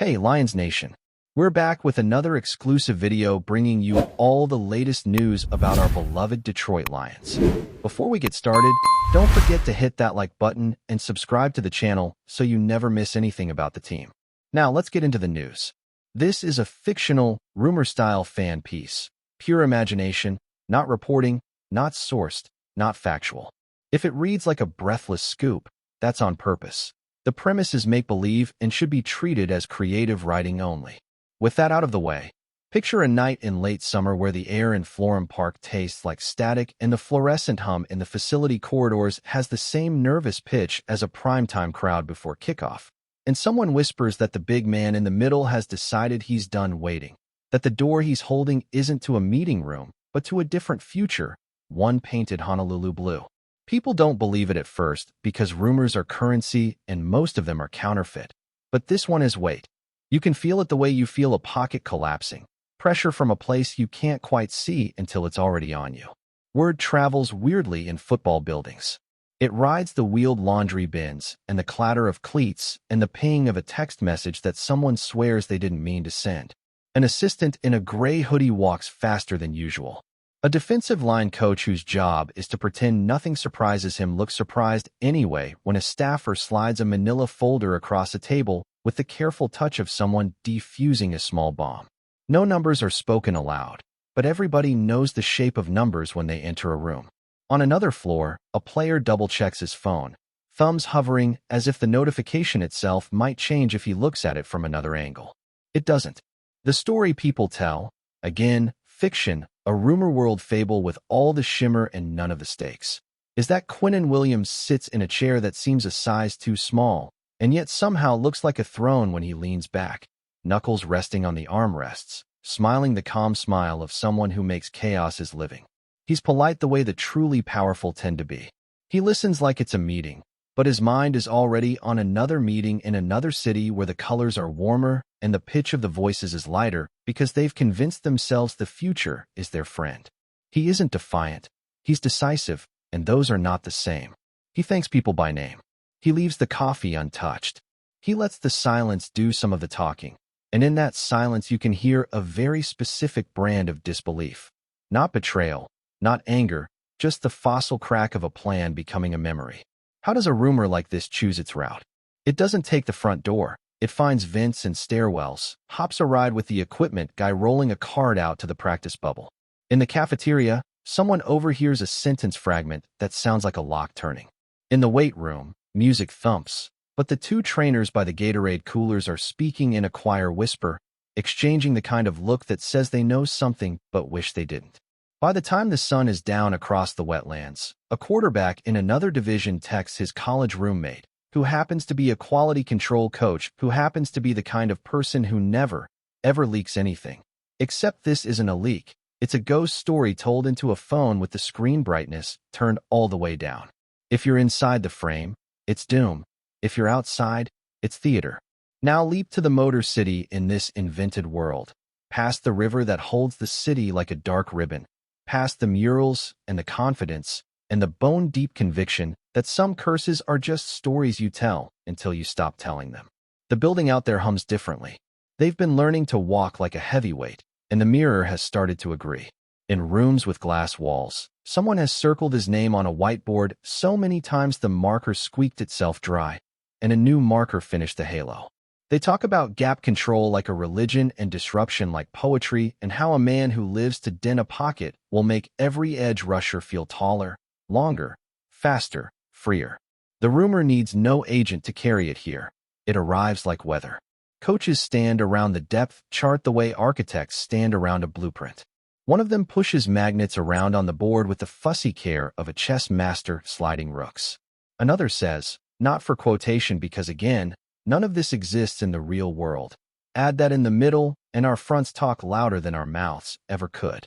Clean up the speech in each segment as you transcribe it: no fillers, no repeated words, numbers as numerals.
Hey, Lions Nation! We're back with another exclusive video bringing you all the latest news about our beloved Detroit Lions. Before we get started, don't forget to hit that like button and subscribe to the channel so you never miss anything about the team. Now, let's get into the news. This is a fictional, rumor-style fan piece. Pure imagination, not reporting, not sourced, not factual. If it reads like a breathless scoop, that's on purpose. The premise is make-believe and should be treated as creative writing only. With that out of the way, picture a night in late summer where the air in Florham Park tastes like static and the fluorescent hum in the facility corridors has the same nervous pitch as a primetime crowd before kickoff. And someone whispers that the big man in the middle has decided he's done waiting, that the door he's holding isn't to a meeting room, but to a different future, one painted Honolulu blue. People don't believe it at first because rumors are currency and most of them are counterfeit. But this one is weight. You can feel it the way you feel a pocket collapsing, pressure from a place you can't quite see until it's already on you. Word travels weirdly in football buildings. It rides the wheeled laundry bins and the clatter of cleats and the ping of a text message that someone swears they didn't mean to send. An assistant in a gray hoodie walks faster than usual. A defensive line coach whose job is to pretend nothing surprises him looks surprised anyway when a staffer slides a manila folder across a table with the careful touch of someone defusing a small bomb. No numbers are spoken aloud, but everybody knows the shape of numbers when they enter a room. On another floor, a player double-checks his phone, thumbs hovering as if the notification itself might change if he looks at it from another angle. It doesn't. The story people tell, again, fiction, a rumor world fable with all the shimmer and none of the stakes, is that Quinnen WILLIAMS sits in a chair that seems a size too small, and yet somehow looks like a throne when he leans back, knuckles resting on the armrests, smiling the calm smile of someone who makes chaos his living. He's polite the way the truly powerful tend to be. He listens like it's a meeting, but his mind is already on another meeting in another city where the colors are warmer and the pitch of the voices is lighter because they've convinced themselves the future is their friend. He isn't defiant. He's decisive, and those are not the same. He thanks people by name. He leaves the coffee untouched. He lets the silence do some of the talking, and in that silence you can hear a very specific brand of disbelief. Not betrayal, not anger, just the fossil crack of a plan becoming a memory. How does a rumor like this choose its route? It doesn't take the front door. It finds vents and stairwells, hops a ride with the equipment guy rolling a card out to the practice bubble. In the cafeteria, someone overhears a sentence fragment that sounds like a lock turning. In the weight room, music thumps, but the two trainers by the Gatorade coolers are speaking in a choir whisper, exchanging the kind of look that says they know something but wish they didn't. By the time the sun is down across the wetlands, a quarterback in another division texts his college roommate, who happens to be a quality control coach who happens to be the kind of person who never, ever leaks anything. Except this isn't a leak. It's a ghost story told into a phone with the screen brightness turned all the way down. If you're inside the frame, it's doom. If you're outside, it's theater. Now leap to the Motor City in this invented world, past the river that holds the city like a dark ribbon, past the murals and the confidence and the bone-deep conviction that some curses are just stories you tell until you stop telling them. The building out there hums differently. They've been learning to walk like a heavyweight, and the mirror has started to agree. In rooms with glass walls, someone has circled his name on a whiteboard so many times the marker squeaked itself dry, and a new marker finished the halo. They talk about gap control like a religion and disruption like poetry, and how a man who lives to dent a pocket will make every edge rusher feel taller, longer, faster, freer. The rumor needs no agent to carry it here. It arrives like weather. Coaches stand around the depth chart the way architects stand around a blueprint. One of them pushes magnets around on the board with the fussy care of a chess master sliding rooks. Another says, not for quotation because again, none of this exists in the real world. Add that in the middle, and our fronts talk louder than our mouths ever could.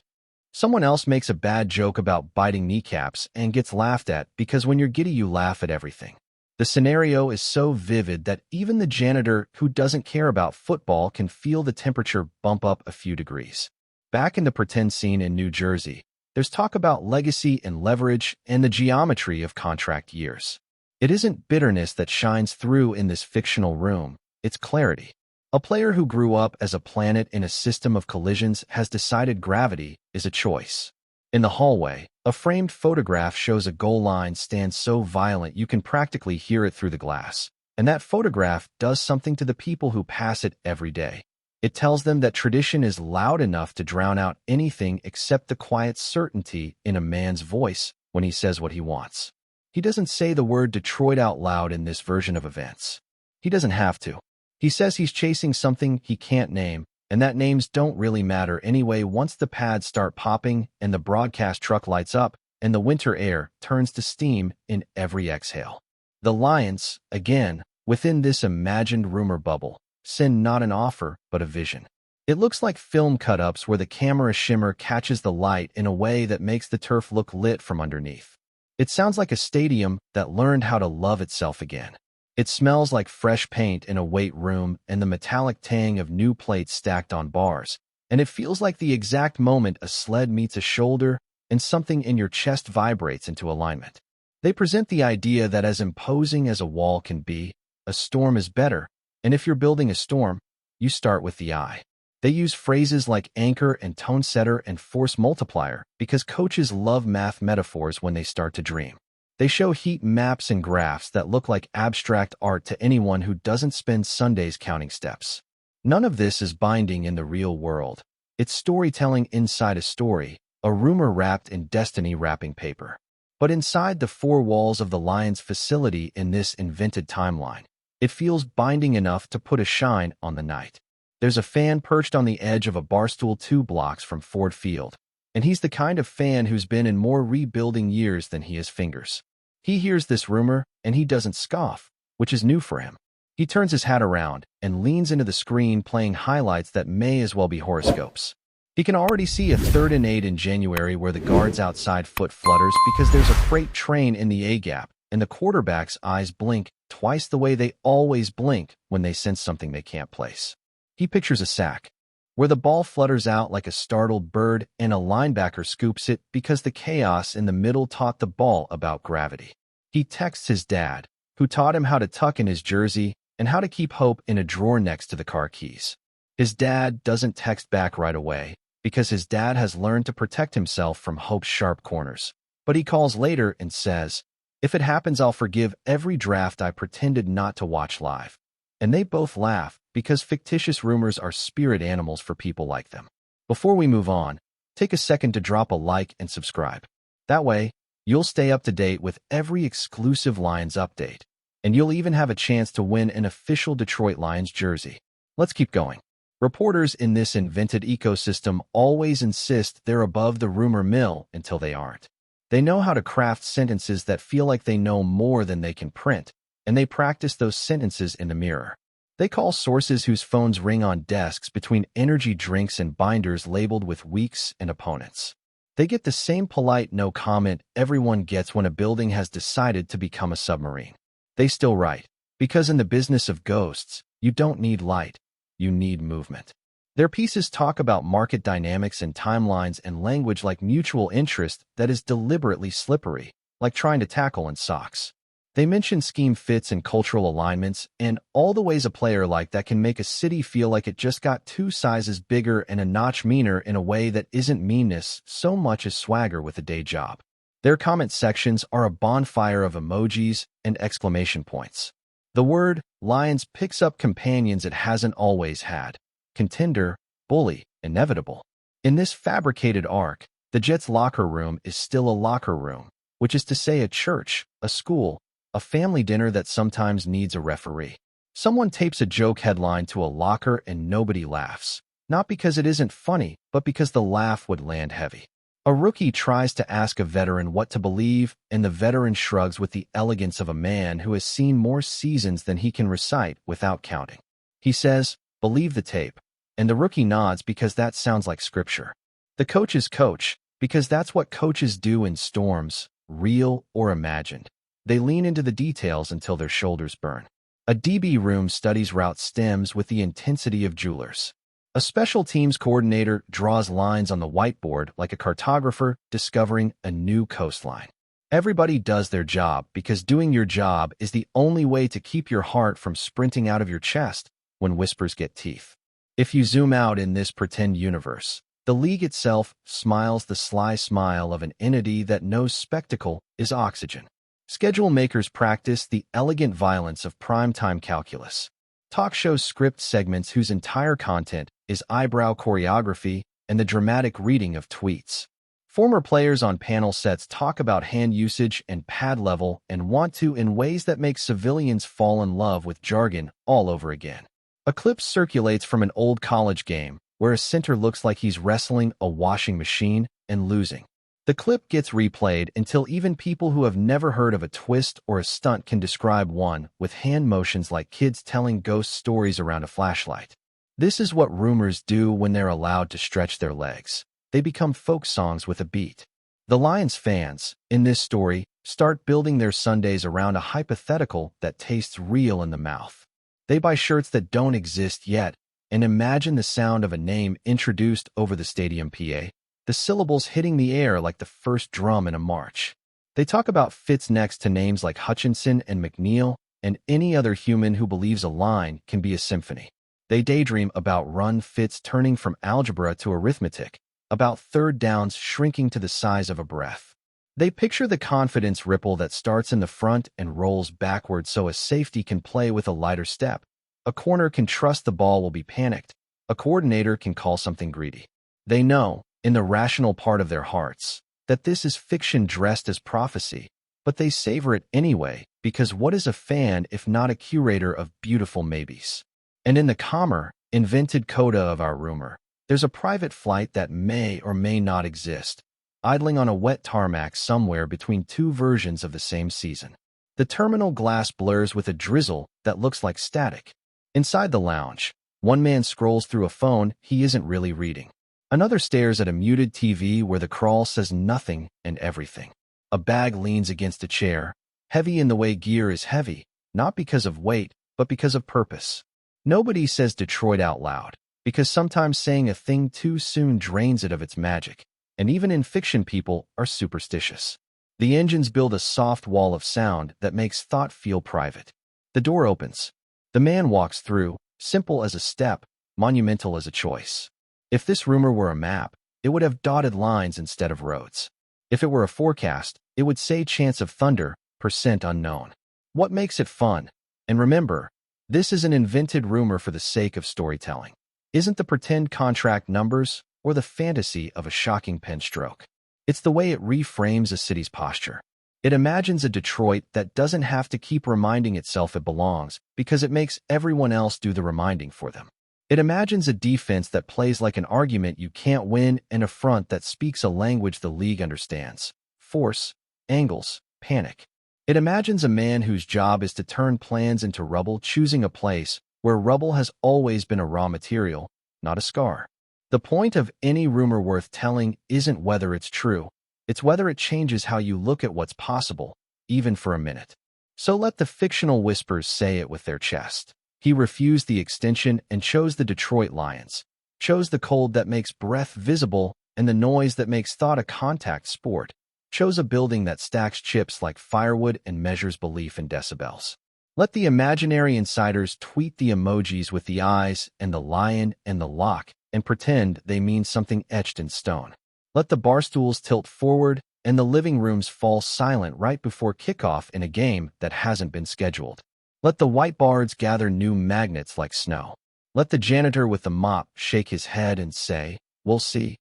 Someone else makes a bad joke about biting kneecaps and gets laughed at because when you're giddy you laugh at everything. The scenario is so vivid that even the janitor who doesn't care about football can feel the temperature bump up a few degrees. Back in the pretend scene in New Jersey, there's talk about legacy and leverage and the geometry of contract years. It isn't bitterness that shines through in this fictional room, it's clarity. A player who grew up as a planet in a system of collisions has decided gravity is a choice. In the hallway, a framed photograph shows a goal line stand so violent you can practically hear it through the glass. And that photograph does something to the people who pass it every day. It tells them that tradition is loud enough to drown out anything except the quiet certainty in a man's voice when he says what he wants. He doesn't say the word Detroit out loud in this version of events. He doesn't have to. He says he's chasing something he can't name, and that names don't really matter anyway once the pads start popping and the broadcast truck lights up and the winter air turns to steam in every exhale. The Lions, again, within this imagined rumor bubble, send not an offer, but a vision. It looks like film cut-ups where the camera shimmer catches the light in a way that makes the turf look lit from underneath. It sounds like a stadium that learned how to love itself again. It smells like fresh paint in a weight room and the metallic tang of new plates stacked on bars. And it feels like the exact moment a sled meets a shoulder and something in your chest vibrates into alignment. They present the idea that as imposing as a wall can be, a storm is better, and if you're building a storm, you start with the eye. They use phrases like anchor and tone setter and force multiplier because coaches love math metaphors when they start to dream. They show heat maps and graphs that look like abstract art to anyone who doesn't spend Sundays counting steps. None of this is binding in the real world. It's storytelling inside a story, a rumor wrapped in destiny wrapping paper. But inside the four walls of the Lions facility in this invented timeline, it feels binding enough to put a shine on the night. There's a fan perched on the edge of a barstool 2 blocks from Ford Field, and he's the kind of fan who's been in more rebuilding years than he has fingers. He hears this rumor, and he doesn't scoff, which is new for him. He turns his hat around and leans into the screen playing highlights that may as well be horoscopes. He can already see a 3rd and 8 in January where the guard's outside foot flutters because there's a freight train in the A-gap, and the quarterback's eyes blink twice the way they always blink when they sense something they can't place. He pictures a sack, where the ball flutters out like a startled bird and a linebacker scoops it because the chaos in the middle taught the ball about gravity. He texts his dad, who taught him how to tuck in his jersey and how to keep hope in a drawer next to the car keys. His dad doesn't text back right away because his dad has learned to protect himself from hope's sharp corners. But he calls later and says, "If it happens, I'll forgive every draft I pretended not to watch live." And they both laugh because fictitious rumors are spirit animals for people like them. Before we move on, take a second to drop a like and subscribe. That way, you'll stay up to date with every exclusive Lions update, and you'll even have a chance to win an official Detroit Lions jersey. Let's keep going. Reporters in this invented ecosystem always insist they're above the rumor mill until they aren't. They know how to craft sentences that feel like they know more than they can print, and they practice those sentences in the mirror. They call sources whose phones ring on desks between energy drinks and binders labeled with weeks and opponents. They get the same polite no comment everyone gets when a building has decided to become a submarine. They still write, because in the business of ghosts, you don't need light, you need movement. Their pieces talk about market dynamics and timelines and language like mutual interest that is deliberately slippery, like trying to tackle in socks. They mention scheme fits and cultural alignments and all the ways a player like that can make a city feel like it just got 2 sizes bigger and a notch meaner in a way that isn't meanness so much as swagger with a day job. Their comment sections are a bonfire of emojis and exclamation points. The word Lions picks up companions it hasn't always had: contender, bully, inevitable. In this fabricated arc, the Jets' locker room is still a locker room, which is to say a church, a school, a family dinner that sometimes needs a referee. Someone tapes a joke headline to a locker and nobody laughs. Not because it isn't funny, but because the laugh would land heavy. A rookie tries to ask a veteran what to believe, and the veteran shrugs with the elegance of a man who has seen more seasons than he can recite without counting. He says, "Believe the tape," and the rookie nods because that sounds like scripture. The coach is coach because that's what coaches do in storms, real or imagined. They lean into the details until their shoulders burn. A DB room studies route stems with the intensity of jewelers. A special teams coordinator draws lines on the whiteboard like a cartographer discovering a new coastline. Everybody does their job because doing your job is the only way to keep your heart from sprinting out of your chest when whispers get teeth. If you zoom out in this pretend universe, the league itself smiles the sly smile of an entity that knows spectacle is oxygen. Schedule makers practice the elegant violence of primetime calculus. Talk shows script segments whose entire content is eyebrow choreography and the dramatic reading of tweets. Former players on panel sets talk about hand usage and pad level and want to in ways that make civilians fall in love with jargon all over again. A clip circulates from an old college game where a center looks like he's wrestling a washing machine and losing. The clip gets replayed until even people who have never heard of a twist or a stunt can describe one with hand motions like kids telling ghost stories around a flashlight. This is what rumors do when they're allowed to stretch their legs. They become folk songs with a beat. The Lions fans, in this story, start building their Sundays around a hypothetical that tastes real in the mouth. They buy shirts that don't exist yet and imagine the sound of a name introduced over the stadium PA, the syllables hitting the air like the first drum in a march. They talk about fits next to names like Hutchinson and McNeil and any other human who believes a line can be a symphony. They daydream about run fits turning from algebra to arithmetic, about third downs shrinking to the size of a breath. They picture the confidence ripple that starts in the front and rolls backward so a safety can play with a lighter step. A corner can trust the ball will be panicked. A coordinator can call something greedy. They know, in the rational part of their hearts, that this is fiction dressed as prophecy, but they savor it anyway because what is a fan if not a curator of beautiful maybes? And in the calmer, invented coda of our rumor, there's a private flight that may or may not exist, idling on a wet tarmac somewhere between two versions of the same season. The terminal glass blurs with a drizzle that looks like static. Inside the lounge, one man scrolls through a phone he isn't really reading. Another stares at a muted TV where the crawl says nothing and everything. A bag leans against a chair, heavy in the way gear is heavy, not because of weight, but because of purpose. Nobody says Detroit out loud, because sometimes saying a thing too soon drains it of its magic, and even in fiction people are superstitious. The engines build a soft wall of sound that makes thought feel private. The door opens. The man walks through, simple as a step, monumental as a choice. If this rumor were a map, it would have dotted lines instead of roads. If it were a forecast, it would say chance of thunder, percent unknown. What makes it fun? And remember, this is an invented rumor for the sake of storytelling. Isn't the pretend contract numbers or the fantasy of a shocking pen stroke? It's the way it reframes a city's posture. It imagines a Detroit that doesn't have to keep reminding itself it belongs because it makes everyone else do the reminding for them. It imagines a defense that plays like an argument you can't win and a front that speaks a language the league understands. Force, angles, panic. It imagines a man whose job is to turn plans into rubble, choosing a place where rubble has always been a raw material, not a scar. The point of any rumor worth telling isn't whether it's true, it's whether it changes how you look at what's possible, even for a minute. So let the fictional whispers say it with their chest. He refused the extension and chose the Detroit Lions, chose the cold that makes breath visible and the noise that makes thought a contact sport, chose a building that stacks chips like firewood and measures belief in decibels. Let the imaginary insiders tweet the emojis with the eyes and the lion and the lock and pretend they mean something etched in stone. Let the barstools tilt forward and the living rooms fall silent right before kickoff in a game that hasn't been scheduled. Let the whiteboards gather new magnets like snow. Let the janitor with the mop shake his head and say, "We'll see."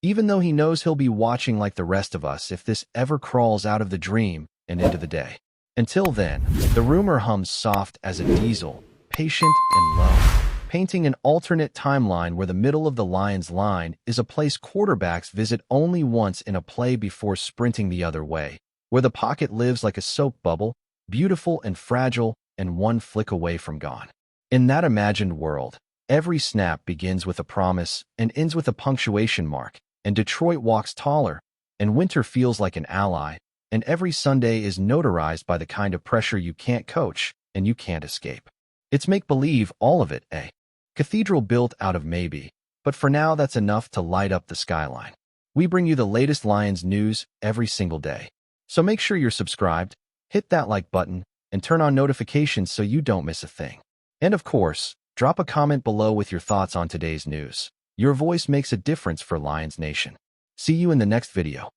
Even though he knows he'll be watching like the rest of us if this ever crawls out of the dream and into the day. Until then, the rumor hums soft as a diesel, patient and low, painting an alternate timeline where the middle of the Lions line is a place quarterbacks visit only once in a play before sprinting the other way, where the pocket lives like a soap bubble, beautiful and fragile, and one flick away from gone. In that imagined world, every snap begins with a promise and ends with a punctuation mark, and Detroit walks taller, and winter feels like an ally, and every Sunday is notarized by the kind of pressure you can't coach and you can't escape. It's make-believe, all of it, eh? Cathedral built out of maybe, but for now that's enough to light up the skyline. We bring you the latest Lions news every single day. So make sure you're subscribed, hit that like button, and turn on notifications so you don't miss a thing. And of course, Drop a comment below with your thoughts on today's news. Your voice makes a difference for Lions Nation. See you in the next video.